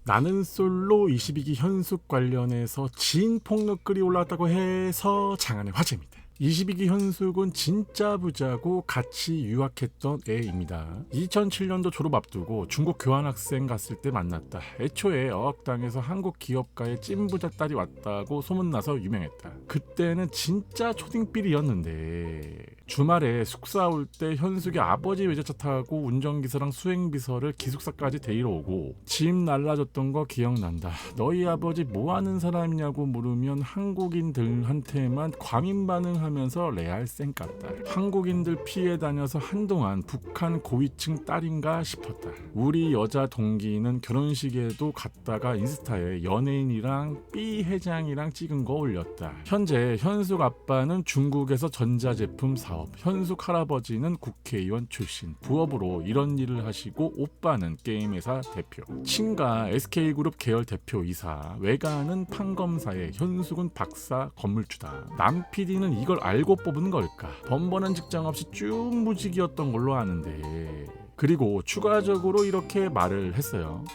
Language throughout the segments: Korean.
나는 솔로 22기 현숙 관련해서 지인 폭력 글이 올라왔다고 해서 장안의 화제입니다. 22기 현숙은 진짜 부자고 같이 유학했던 애입니다. 2007년도 졸업 앞두고 중국 교환학생 갔을 때 만났다. 애초에 어학당에서 한국 기업가의 찐부자 딸이 왔다고 소문나서 유명했다. 그때는 진짜 초딩삘이었는데 주말에 숙사 올 때 현숙이 아버지 외제차 타고 운전기사랑 수행비서를 기숙사까지 데리러 오고 집 날라줬던 거 기억난다. 너희 아버지 뭐하는 사람이냐고 물으면 한국인들한테만 과민 반응하면서 레알 쌩깠다. 한국인들 피해 다녀서 한동안 북한 고위층 딸인가 싶었다. 우리 여자 동기는 결혼식에도 갔다가 인스타에 연예인이랑 B 회장이랑 찍은 거 올렸다. 현재 현숙 아빠는 중국에서 전자제품 사업, 현숙 할아버지는 국회의원 출신, 부업으로 이런 일을 하시고 오빠는 게임회사 대표, 친가 SK그룹 계열 대표이사, 외가는 판검사에, 현숙은 박사 건물주다. 남 PD는 이걸 알고 뽑은 걸까? 번번한 직장 없이 쭉 무직이었던 걸로 아는데. 그리고 추가적으로 이렇게 말을 했어요.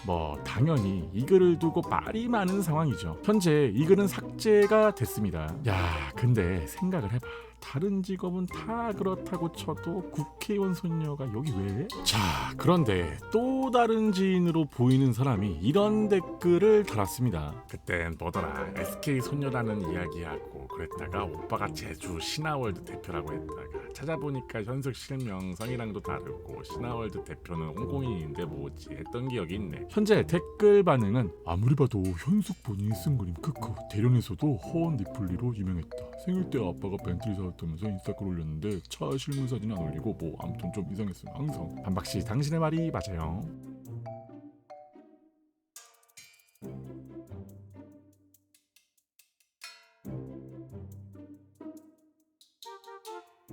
당연히 이 글을 두고 말이 많은 상황이죠. 현재 이 글은 삭제가 됐습니다. 야, 근데 생각을 해봐. 다른 직업은 다 그렇다고 쳐도 국회의원 손녀가 여기 왜? 자, 그런데 또 다른 지인으로 보이는 사람이 이런 댓글을 달았습니다. 그땐 뭐더라, SK 손녀라는 이야기하고 그랬다가 오빠가 제주 신화월드 대표라고 했다가 찾아보니까 현숙 실명성이랑도 다르고 신화월드 대표는 홍콩인인데 뭐지 했던 기억이 있네. 현재 댓글 반응은 아무리 봐도 현숙 본인이 쓴 그림 크크, 대련에서도 허언 리플리로 유명했다. 생일 때 아빠가 벤틀리 사왔다면서 인스타글 올렸는데 차 실물 사진 안 올리고 아무튼 좀 이상했어요. 항상 반박씨 당신의 말이 맞아요.